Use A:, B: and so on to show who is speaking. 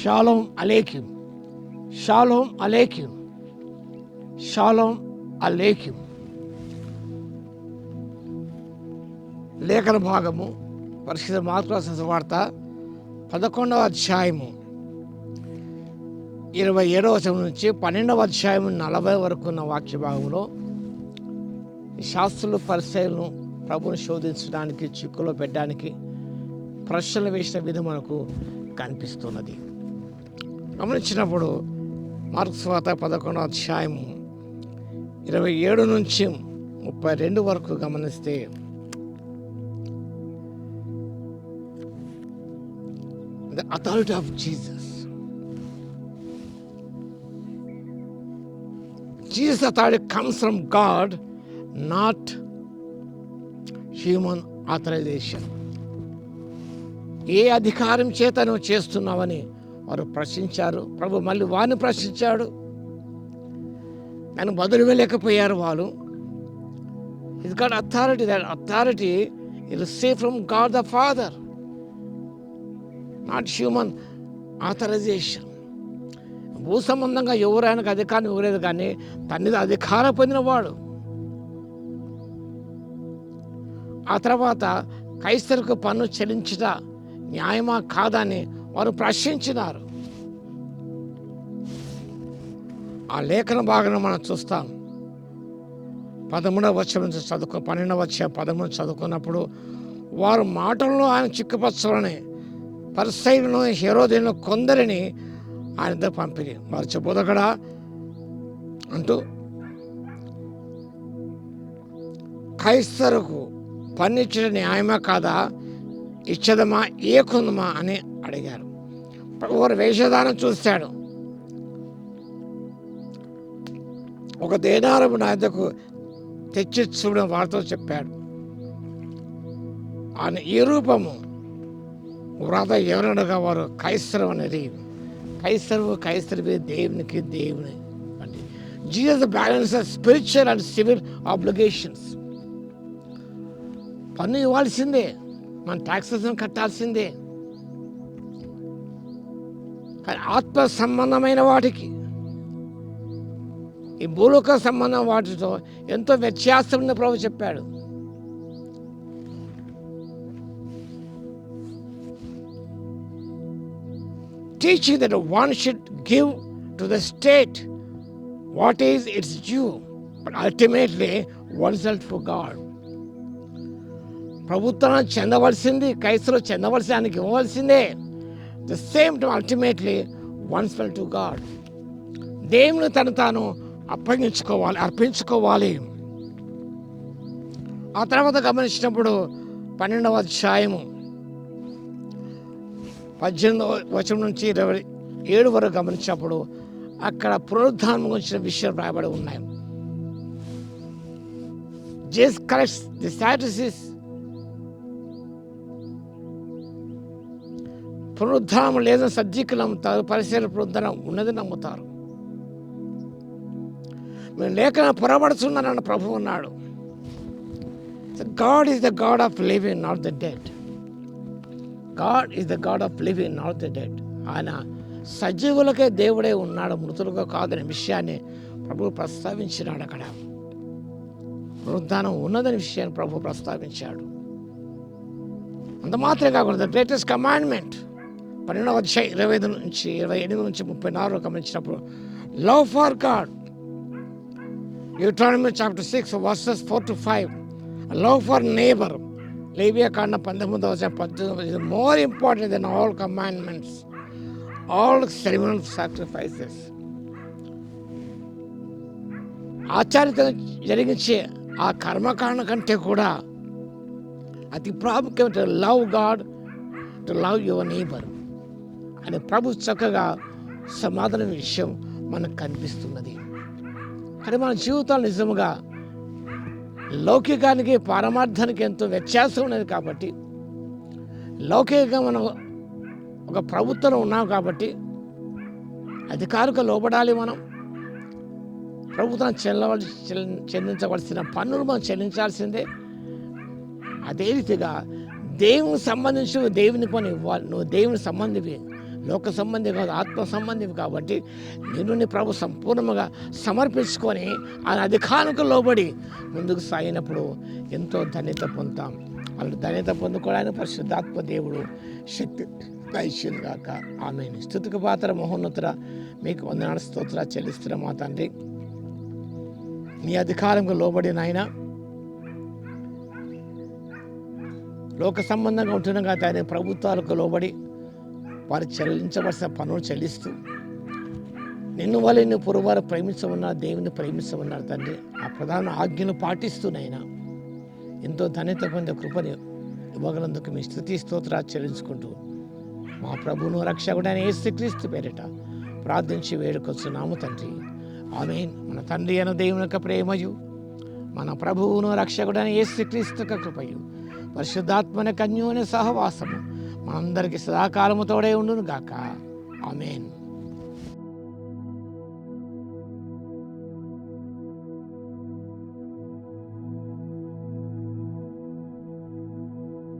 A: Shalom అలేక్యం, షాలోమ్ అలేక్యం, షాలోమ్ అలేక్యం. లేఖన భాగము పరిశుద్ధ మార్కు రాసిన సువార్త 11వ అధ్యాయము 27వ వచనం నుంచి 12వ అధ్యాయం 40 వరకు ఉన్న వాక్య భాగంలో శాస్త్రులు పరిసయ్యులను ప్రభువుని శోధించడానికి, చిక్కులో పెట్టడానికి ప్రశ్నలు వేసిన విధం మనకు కనిపిస్తున్నది. గమనించినప్పుడు మార్కు సువార్త 11వ అధ్యాయము 27 నుంచి 32 వరకు గమనిస్తే the authority of Jesus. Jesus' authority comes from God, not human authorization. ఏ అధికారం చేత నువ్వు చేస్తున్నావని వారు ప్రశ్నించారు. ప్రభు మళ్ళీ వారిని ప్రశ్నించాడు. దాన్ని బదులు వెళ్ళలేకపోయారు వాళ్ళు. He's got authority. That authority he received from God the Father, not human authorization. భూ సంబంధంగా ఎవరైనా అధికారం ఇవ్వలేదు, కానీ తన అధికారం పొందినవాడు. ఆ తర్వాత కైసరుకు పన్ను చెల్లించుట న్యాయమా కాదని వారు ప్రశ్నించినారు. ఆ లేఖన భాగం మనం చూస్తాం. 13వ వచనం నుంచి 12వ అధ్యాయం 13 చదువుకున్నప్పుడు వారు మాటల్లో ఆయన చిక్కుపరచాలని పరిసయ్యులను, హేరోదులను కొందరిని ఆయన దగ్గర పంపిణీ. వారు చెబోదగడా అంటూ కైసరుకు పన్నిచ్చడం న్యాయమా కాదా, ఇచ్చదమా ఏకుందమా అని అడిగారు. వారు వేషధానం చూశాడు. ఒక దేనారము నా యొద్దకు తెచ్చి చూడడం వారితో చెప్పాడు. ఆయన ఈ రూపము వ్రాత ఎవరనగా వారు కైసరు అనేది. కైసరువి దేవునికి దేవుని అంటే Jesus balance spiritual and civil obligations. పన్ను ఇవ్వాల్సిందే, మన ట్యాక్సెస్ కట్టాల్సిందే. కానీ ఆత్మ సంబంధమైన వాటికి, ఈ భూలోక సంబంధం వాటితో ఎంతో వ్యత్యాసం ఉన్న ప్రభు చెప్పాడు. Teaching that one should give to the state what is its due, but ultimately oneself for God. ప్రభుత్వం చెందవలసింది, కైసరు చెందవలసి ఆయనకి ఇవ్వవలసిందే. The same to ultimately oneself to God. దేవుని తను తాను అర్పించుకోవాలి. ఆ తర్వాత గమనించినప్పుడు 12వ అధ్యాయము 18వ వచనం నుంచి 27 వరకు గమనించినప్పుడు అక్కడ పునరుద్ధానం గురించిన విషయాలు రాయబడి ఉన్నాయి. Jesus corrects the Sadducees. పునరుద్ధానం లేదని సద్దికులు నమ్ముతారు, పరిశీలన పునరుద్ధానం ఉన్నది నమ్ముతారు. మేము లేఖన పొరబడుతున్నానన్న ప్రభు ఉన్నాడు. God is the God of living, not the dead. God is the God of living, not the dead. ఆయన సజీవులకే దేవుడే ఉన్నాడు, మృతులుగా కాదనే విషయాన్ని ప్రభు ప్రస్తావించినాడు. అక్కడ పునరుద్ధానం ఉన్నదనే విషయాన్ని ప్రభు ప్రస్తావించాడు. అంత మాత్రమే కాకుండా ద గ్రేటెస్ట్ కమాండ్మెంట్ 12వ అధ్యాయం 25 నుంచి 28 నుంచి 34 గమనించినప్పుడు love for God. Deuteronomy chapter 6 verses 4 to 5. Love for neighbour. లేవియా కాండం 19వ అధ్యాయం 18 is more important than all commandments, all ceremonial sacrifices. ఆచారిత జరిగించే ఆ కర్మకాండ కంటే కూడా అతి ప్రాముఖ్యమైన to love God, to love your neighbour అని ప్రభు చక్కగా సమాధానం విషయం మనకు కనిపిస్తున్నది. కానీ మన జీవితాలు నిజముగా లౌకికానికి పారమార్థానికి ఎంతో వ్యత్యాసం ఉన్నది. కాబట్టి లౌకికంగా మనం ఒక ప్రభుత్వం ఉన్నాం కాబట్టి అధికారులకు లోబడాలి. మనం ప్రభుత్వం చెల్లించవలసిన పన్నులు మనం చెల్లించాల్సిందే. అదే రీతిగా దేవునికి సంబంధించి దేవుని పని ఇవ్వాలి. నువ్వు దేవుని సంబంధివి, లోక సంబంధి కాదు, ఆత్మ సంబంధి కాబట్టి నేను నీ ప్రభు సంపూర్ణంగా సమర్పించుకొని ఆయన అధికారానికి లోబడి ముందుకు సాగినప్పుడు ఎంతో ధన్యత పొందుతాం. వాళ్ళు ధన్యత పొందుకోవడానికి పరిశుద్ధాత్మ దేవుడు శక్తి దయచేయును గాక. ఆమేన్. స్తుతికి పాత్ర మహోన్నతుడ, మీకు వందనాలు స్తోత్రాలు చెల్లిస్తున్న మా తండ్రి, నీ అధికారంగా లోబడిన ఆయన లోక సంబంధంగా ఉంటున్నాగా ఆయన ప్రభుత్వాలకు లోబడి వారు చెల్లించవలసిన పనులు చెల్లిస్తూ నిన్ను వాళ్ళని పురువారు ప్రేమించమన్నారు, దేవుని ప్రేమించమన్నారు తండ్రి. ఆ ప్రధాన ఆజ్ఞను పాటిస్తూనైనా ఎంతో ధన్యత పొందే కృపని ఇవ్వగలందుకు మీ స్తుతి స్తోత్రాలు చెల్లించుకుంటూ మా ప్రభువును రక్షకుడైన యేసుక్రీస్తు పేరిట ప్రార్థించి వేడుకొస్తున్నాము తండ్రి. ఆమేన్. మన తండ్రి అయిన దేవుని యొక్క ప్రేమయు, మన ప్రభువును రక్షకుడైన యేసుక్రీస్తు యొక్క కృపయు, పరిశుద్ధాత్మన కన్యోని సహవాసము మనందరికీ సదాకాలము తోడే ఉండును గాక. ఆమేన్.